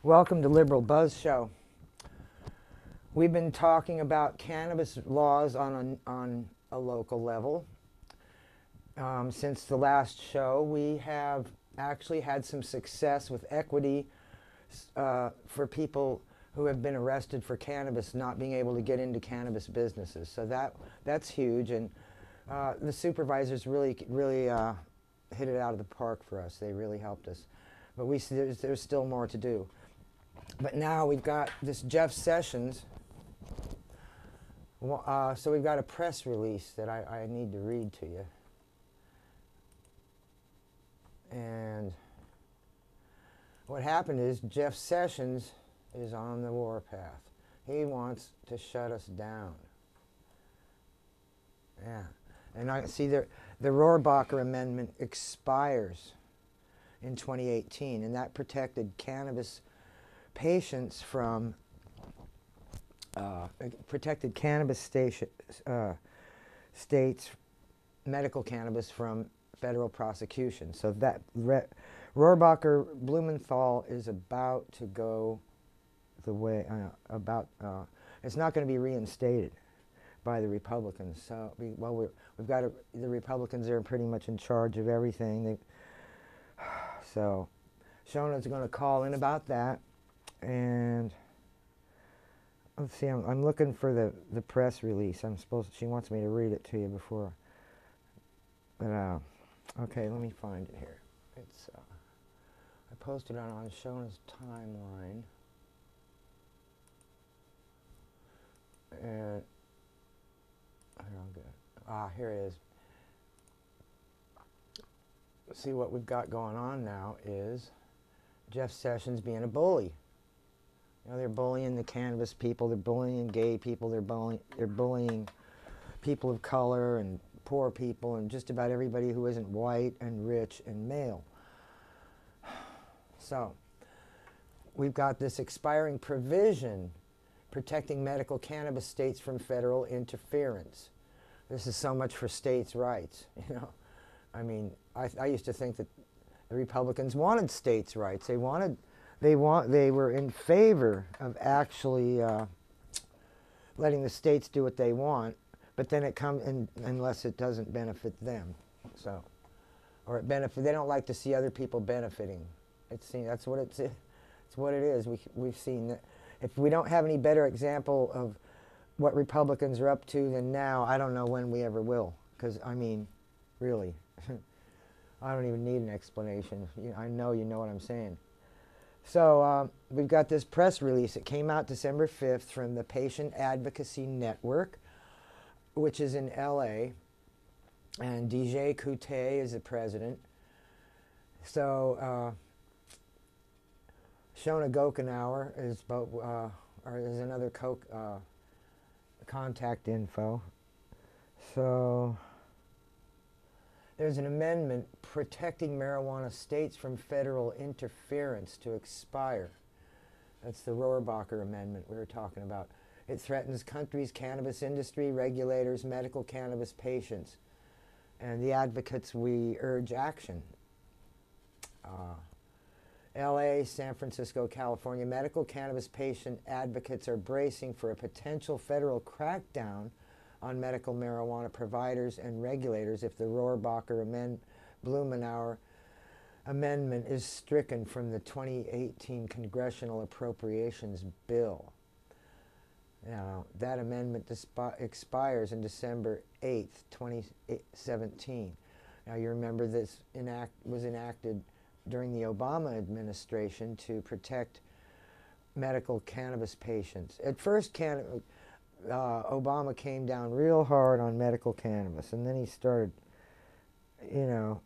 Welcome to Liberal Buzz Show. We've been talking about cannabis laws on a local level. Since the last show, we have actually had some success with equity for people who have been arrested for cannabis not being able to get into cannabis businesses. So that's huge, and the supervisors really hit it out of the park for us. They really helped us. But there's still more to do. But now we've got this Jeff Sessions. So we've got a press release that I need to read to you. And what happened is Jeff Sessions is on the warpath. He wants to shut us down. Yeah. And I see the Rohrabacher Amendment expires in 2018, and that protected cannabis patients from states medical cannabis from federal prosecution. So that Rohrabacher Blumenthal is about to go the way it's not going to be reinstated by the Republicans. So we've got the Republicans are pretty much in charge of everything. So Shona's going to call in about that. And let's see, I'm looking for the press release. She wants me to read it to you before. But okay, let me find it here. It's I posted it on Shona's timeline. And here it is. See, what we've got going on now is Jeff Sessions being a bully. You know, they're bullying the cannabis people, they're bullying gay people, they're bullying people of color and poor people and just about everybody who isn't white and rich and male. So we've got this expiring provision protecting medical cannabis states from federal interference. This is so much for states' rights, you know. I mean, I used to think that the Republicans wanted states' rights. They were in favor of actually letting the states do what they want, but then it comes unless it doesn't benefit them. So, or they don't like to see other people benefiting. That's what it's what it is. We've seen that. If we don't have any better example of what Republicans are up to than now, I don't know when we ever will. Because I mean, really, I don't even need an explanation. I know you know what I'm saying. So we've got this press release. It came out December 5th from the Patient Advocacy Network, which is in LA, and DJ Couté is the president. So Shona Gochenaur is there's another contact info. So there's an amendment protecting marijuana states from federal interference to expire. That's the Rohrabacher Amendment we were talking about. It threatens country's cannabis industry, regulators, medical cannabis patients. And the advocates, we urge action. LA, San Francisco, California, medical cannabis patient advocates are bracing for a potential federal crackdown on medical marijuana providers and regulators if the Rohrabacher Blumenauer Amendment is stricken from the 2018 Congressional Appropriations Bill. Now, that amendment expires on December 8th, 2017. Now, you remember this was enacted during the Obama administration to protect medical cannabis patients. At first, Obama came down real hard on medical cannabis, and then he started, you know,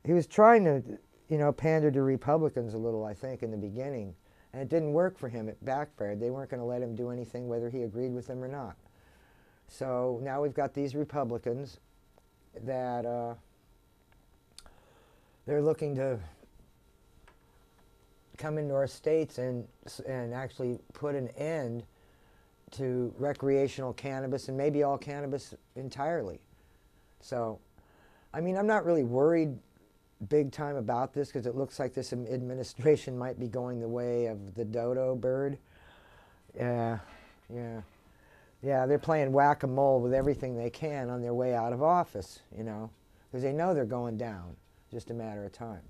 he was trying to, you know, pander to Republicans a little, I think, in the beginning, and it didn't work for him. It backfired. They weren't going to let him do anything whether he agreed with them or not. So now we've got these Republicans that they're looking to come into our states and actually put an end to recreational cannabis and maybe all cannabis entirely. So, I mean, I'm not really worried big time about this because it looks like this administration might be going the way of the dodo bird. Yeah, yeah. Yeah, they're playing whack-a-mole with everything they can on their way out of office, you know, because they know they're going down, just a matter of time.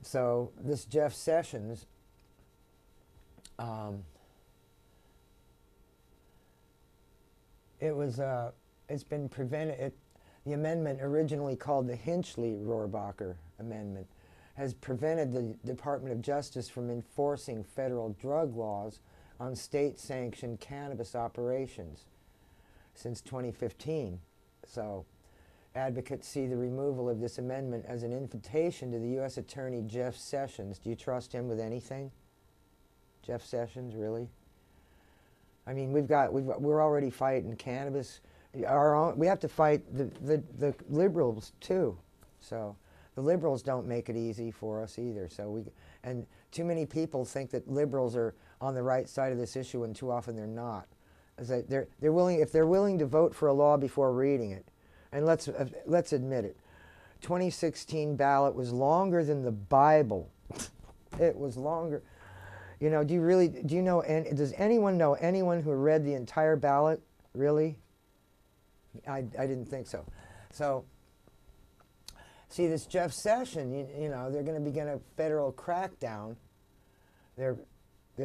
So this Jeff Sessions, it's been prevented. The amendment, originally called the Hinchley-Rohrabacher Amendment, has prevented the Department of Justice from enforcing federal drug laws on state-sanctioned cannabis operations since 2015. So advocates see the removal of this amendment as an invitation to the U.S. Attorney Jeff Sessions. Do you trust him with anything? Jeff Sessions, really? I mean, we're already fighting cannabis. We have to fight the liberals too. So the liberals don't make it easy for us either. And too many people think that liberals are on the right side of this issue, and too often they're not. If they're willing to vote for a law before reading it, and let's admit it, 2016 ballot was longer than the Bible. It was longer. You know, does anyone know anyone who read the entire ballot? Really? I didn't think so. So, see, this Jeff Sessions, you know, they're going to begin a federal crackdown. They're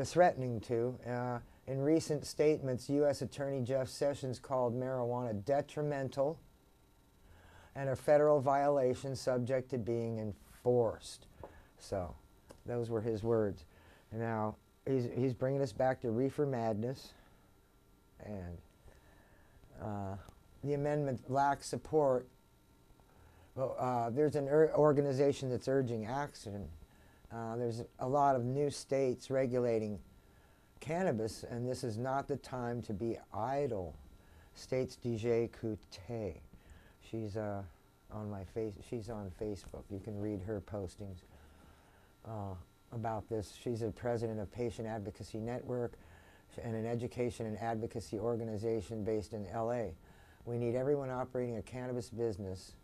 threatening to. In recent statements, U.S. Attorney Jeff Sessions called marijuana detrimental and a federal violation subject to being enforced. So, those were his words. And now, he's bringing us back to reefer madness. And the amendment lacks support. Well, there's an organization that's urging action. There's a lot of new states regulating cannabis, and this is not the time to be idle, states Dorey. She's she's on Facebook. You can read her postings about this. She's the president of Patient Advocacy Network and an education and advocacy organization based in LA. We need everyone operating a cannabis business,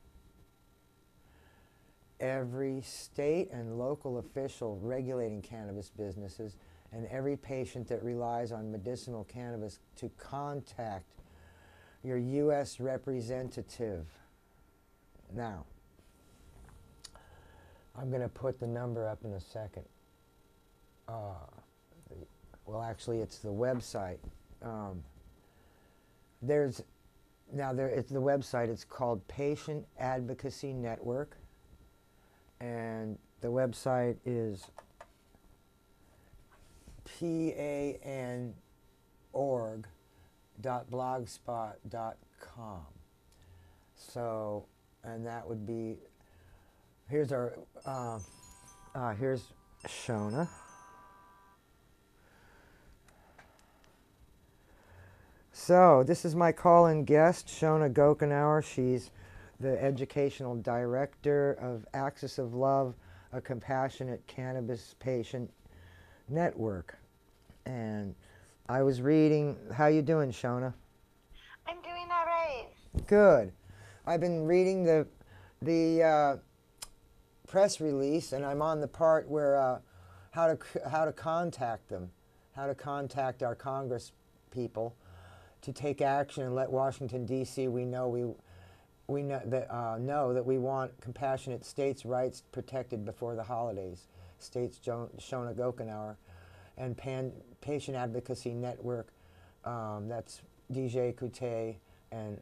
every state and local official regulating cannabis businesses, and every patient that relies on medicinal cannabis to contact your U.S. representative. Now, I'm going to put the number up in a second. Well, actually, it's the website. It's the website. It's called Patient Advocacy Network, and the website is pan.org.blogspot.com. So, and that would be, here's Shona. So, this is my call-in guest, Shona Gochenaur. She's the educational director of Axis of Love, a compassionate cannabis patient network. And I was reading, how you doing, Shona? I'm doing all right. Good. I've been reading the press release, and I'm on the part where how to contact them, how to contact our Congress people to take action and let Washington D.C. know that we want compassionate states' rights protected before the holidays. States Shona Gochenaur and Patient Advocacy Network. That's Dorey and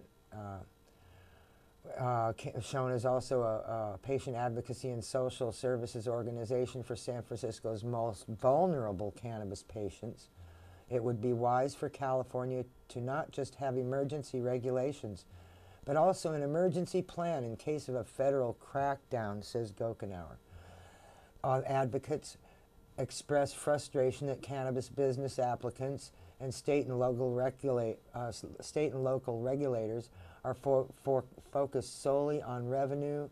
Shona is also a patient advocacy and social services organization for San Francisco's most vulnerable cannabis patients. It would be wise for California to not just have emergency regulations, but also an emergency plan in case of a federal crackdown, says Gochenaur. Advocates express frustration that cannabis business applicants and state and local regulators are focused solely on revenue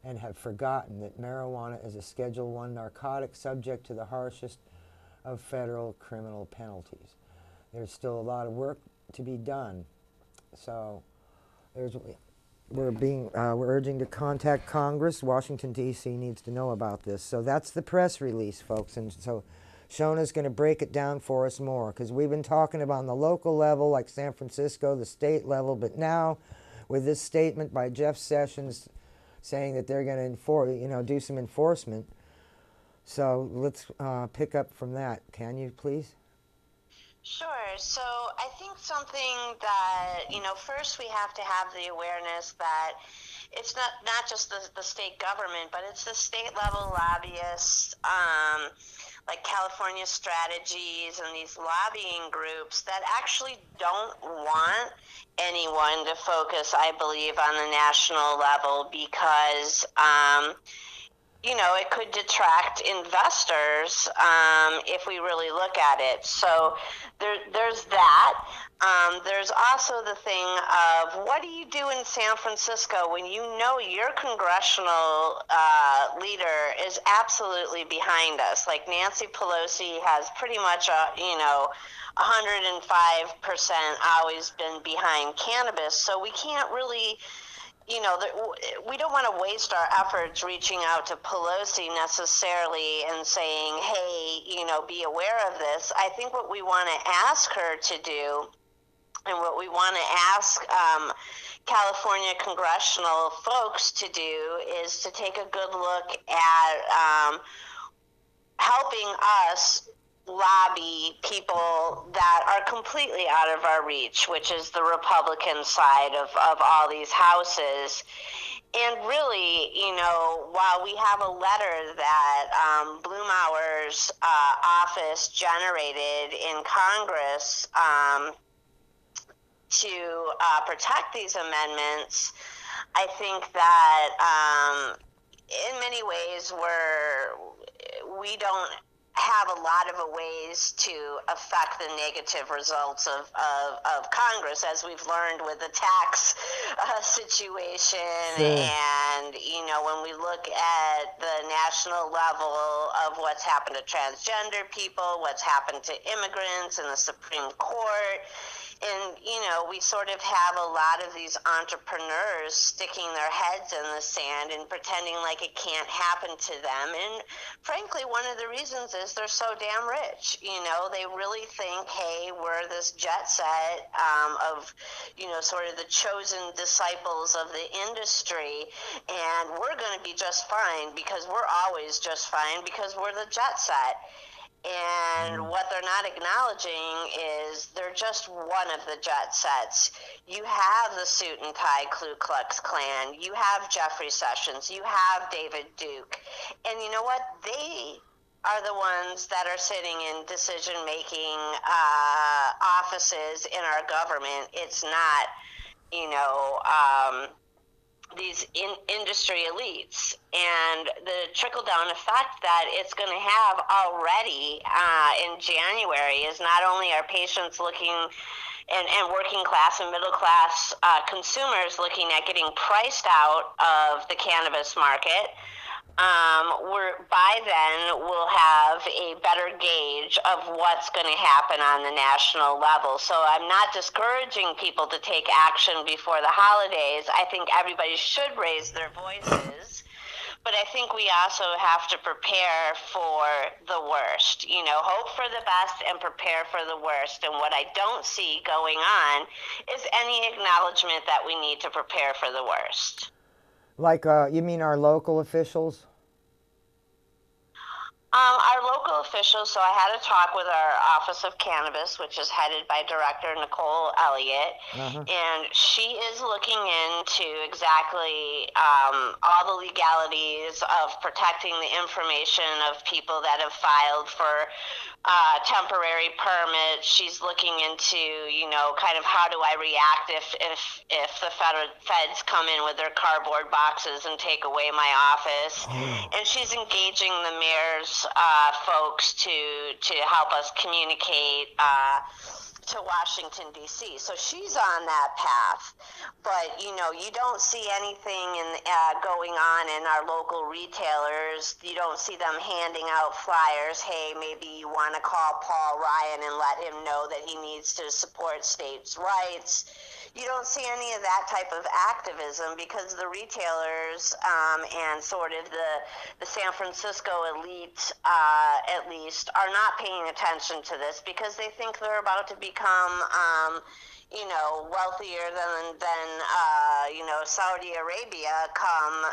and have forgotten that marijuana is a Schedule I narcotic subject to the harshest of federal criminal penalties. There's still a lot of work to be done. So we're urging to contact Congress. Washington, D.C. needs to know about this. So that's the press release, folks. And so Shona's going to break it down for us more, because we've been talking about on the local level, like San Francisco, the state level, but now with this statement by Jeff Sessions saying that they're going to do some enforcement. So let's pick up from that. Can you please? Sure. So I think something that, first we have to have the awareness that it's not just the state government, but it's the state level lobbyists, like California Strategies and these lobbying groups that actually don't want anyone to focus, I believe, on the national level because, it could detract investors if we really look at it. So there's that. There's also the thing of what do you do in San Francisco when you know your congressional leader is absolutely behind us? Like Nancy Pelosi has pretty much 105% always been behind cannabis. So we can't really we don't want to waste our efforts reaching out to Pelosi necessarily and saying, hey, be aware of this. I think what we want to ask her to do and what we want to ask California congressional folks to do is to take a good look at helping us lobby people that are completely out of our reach, which is the Republican side of all these houses. And really, while we have a letter that Blumauer's office generated in Congress to protect these amendments, I think that in many ways we don't have a lot of ways to affect the negative results of Congress, as we've learned with the tax situation. Sure. And, when we look at the national level of what's happened to transgender people, what's happened to immigrants in the Supreme Court, and, we sort of have a lot of these entrepreneurs sticking their heads in the sand and pretending like it can't happen to them. And frankly, one of the reasons is they're so damn rich. They really think, hey, we're this jet set of, sort of the chosen disciples of the industry, and we're going to be just fine because we're always just fine because we're the jet set. And what they're not acknowledging is they're just one of the jet sets. You have the suit and tie Ku Klux Klan. You have Jeffrey Sessions. You have David Duke. And you know what? They are the ones that are sitting in decision-making offices in our government. It's not, these industry elites, and the trickle-down effect that it's going to have already in January is not only are patients looking and working class and middle class consumers looking at getting priced out of the cannabis market. By then we'll have a better gauge of what's going to happen on the national level. So I'm not discouraging people to take action before the holidays. I think everybody should raise their voices. But I think we also have to prepare for the worst, hope for the best and prepare for the worst. And what I don't see going on is any acknowledgement that we need to prepare for the worst. Like, you mean our local officials? Our local officials, so I had a talk with our Office of Cannabis, which is headed by Director Nicole Elliott, and she is looking into exactly all the legalities of protecting the information of people that have filed for temporary permits. She's looking into, kind of how do I react if the feds come in with their cardboard boxes and take away my office. And she's engaging the mayor's folks to help us communicate to Washington, D.C. So she's on that path. But, you don't see anything going on in our local retailers. You don't see them handing out flyers. Hey, maybe you want to call Paul Ryan and let him know that he needs to support states' rights. You don't see any of that type of activism because the retailers and sort of the San Francisco elite, at least, are not paying attention to this because they think they're about to become, wealthier than Saudi Arabia come,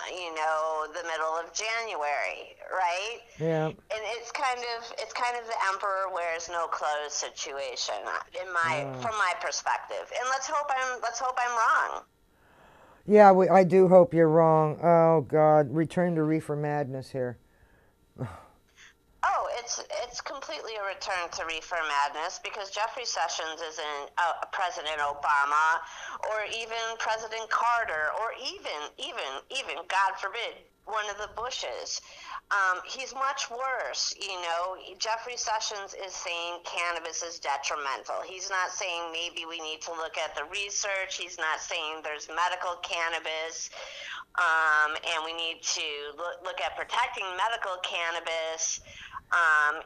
the middle of January, right? Yeah. And it's kind of the emperor wears no clothes situation from my perspective. And let's hope I'm wrong. Yeah, I do hope you're wrong. Oh God, return to reefer madness here. Oh, it's completely a return to reefer madness because Jeffrey Sessions isn't President Obama or even President Carter or even God forbid one of the Bushes. He's much worse. Jeffrey Sessions is saying cannabis is detrimental. He's not saying maybe we need to look at the research. He's not saying there's medical cannabis. And we need to look at protecting medical cannabis.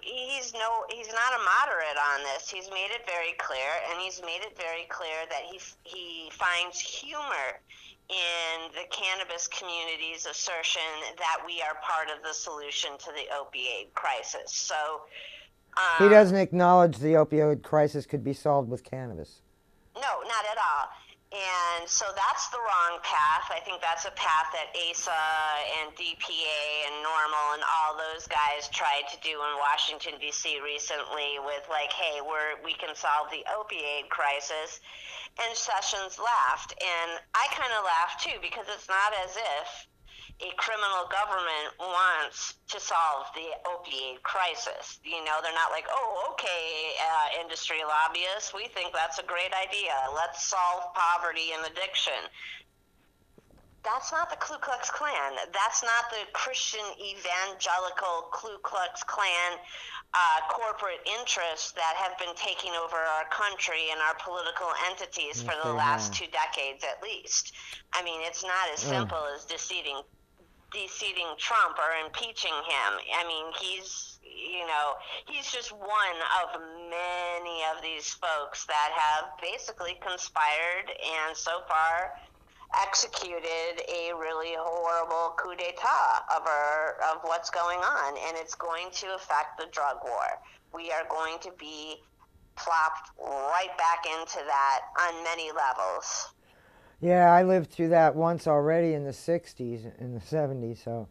He's not a moderate on this. He's made it very clear, and he's made it very clear that he finds humor in the cannabis community's assertion that we are part of the solution to the opioid crisis. So he doesn't acknowledge the opioid crisis could be solved with cannabis. No, not at all. And so that's the wrong path. I think that's a path that ASA and DPA and NORML and all those guys tried to do in Washington, D.C. recently with like, hey, we can solve the opioid crisis. And Sessions laughed. And I kind of laughed too because it's not as if a criminal government wants to solve the opioid crisis. They're not like, oh, okay, industry lobbyists, we think that's a great idea. Let's solve poverty and addiction. That's not the Ku Klux Klan. That's not the Christian evangelical Ku Klux Klan corporate interests that have been taking over our country and our political entities for the last 2 decades at least. I mean, it's not as simple as deseating Trump or impeaching him. I mean, he's just one of many of these folks that have basically conspired and so far executed a really horrible coup d'etat of what's going on, and it's going to affect the drug war. We are going to be plopped right back into that on many levels. Yeah, I lived through that once already in the 60s and the 70s, so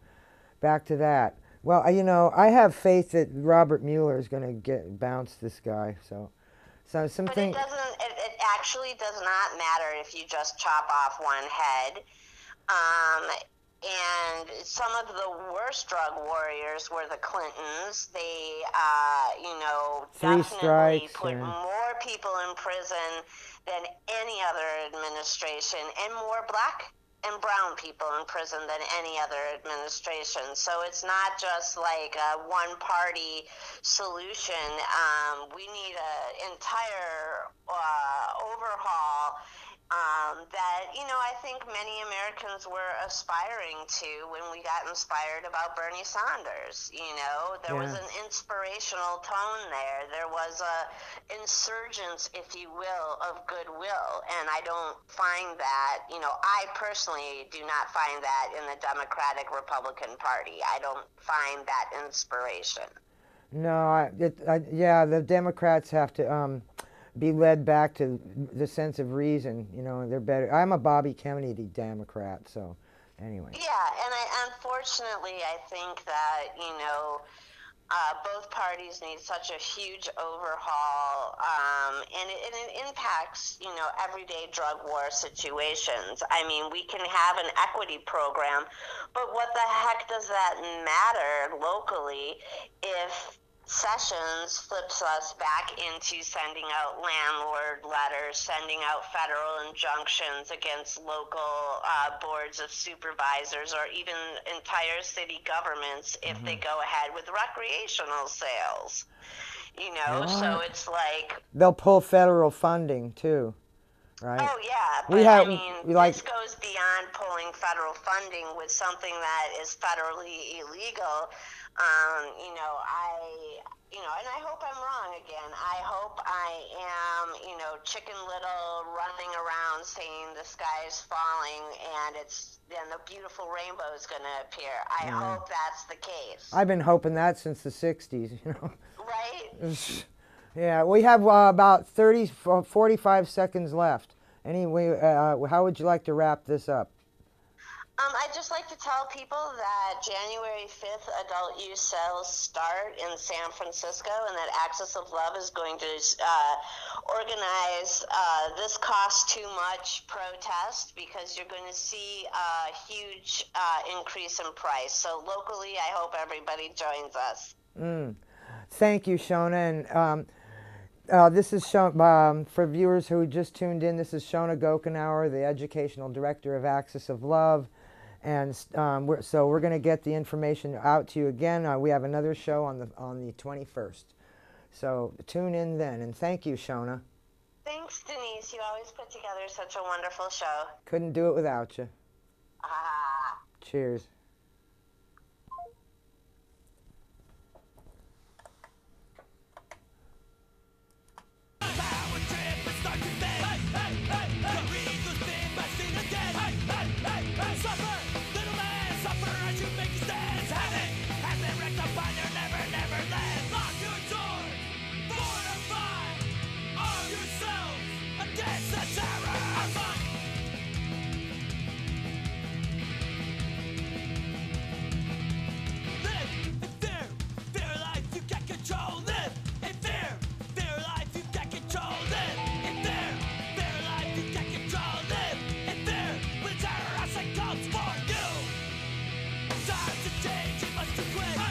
back to that. Well, I have faith that Robert Mueller is going to bounce this guy, so something... But it actually does not matter if you just chop off one head. And some of the worst drug warriors were the Clintons. They, definitely put more people in prison than any other administration, and more black and brown people in prison than any other administration. So it's not just like a one-party solution. We need an entire overhaul that, I think many Americans were aspiring to when we got inspired about Bernie Sanders. There was an inspirational tone there. There was a insurgence, if you will, of goodwill. And I don't find that, I personally do not find that in the Democratic Republican Party. I don't find that inspiration. No, the Democrats have to be led back to the sense of reason. They're better. I'm a Bobby Kennedy Democrat, so anyway. Yeah, and unfortunately, I think that, both parties need such a huge overhaul, and it impacts, everyday drug war situations. I mean, we can have an equity program, but what the heck does that matter locally if Sessions flips us back into sending out landlord letters, sending out federal injunctions against local boards of supervisors or even entire city governments if they go ahead with recreational sales. You know, so What? it's like, They'll pull federal funding too, right? oh yeah, We but have I mean, like this goes beyond pulling federal funding with something that is federally illegal. And I hope I'm wrong again. I hope I am, Chicken Little running around saying the sky's falling and the beautiful rainbow is going to appear. I hope that's the case. I've been hoping that since the '60s, Right? Yeah, we have about 45 seconds left. Anyway, how would you like to wrap this up? I'd just like to tell people that January 5th adult use sales start in San Francisco, and that Axis of Love is going to organize This Costs Too Much protest, because you're going to see a huge increase in price. So locally, I hope everybody joins us. Thank you, Shona. And this is for viewers who just tuned in, this is Shona Gochenaur, the Educational Director of Axis of Love. And we're going to get the information out to you again. We have another show on the 21st. So tune in then. And thank you, Shona. Thanks, Denise. You always put together such a wonderful show. Couldn't do it without you. Ah. Cheers. Time to change, it must quit.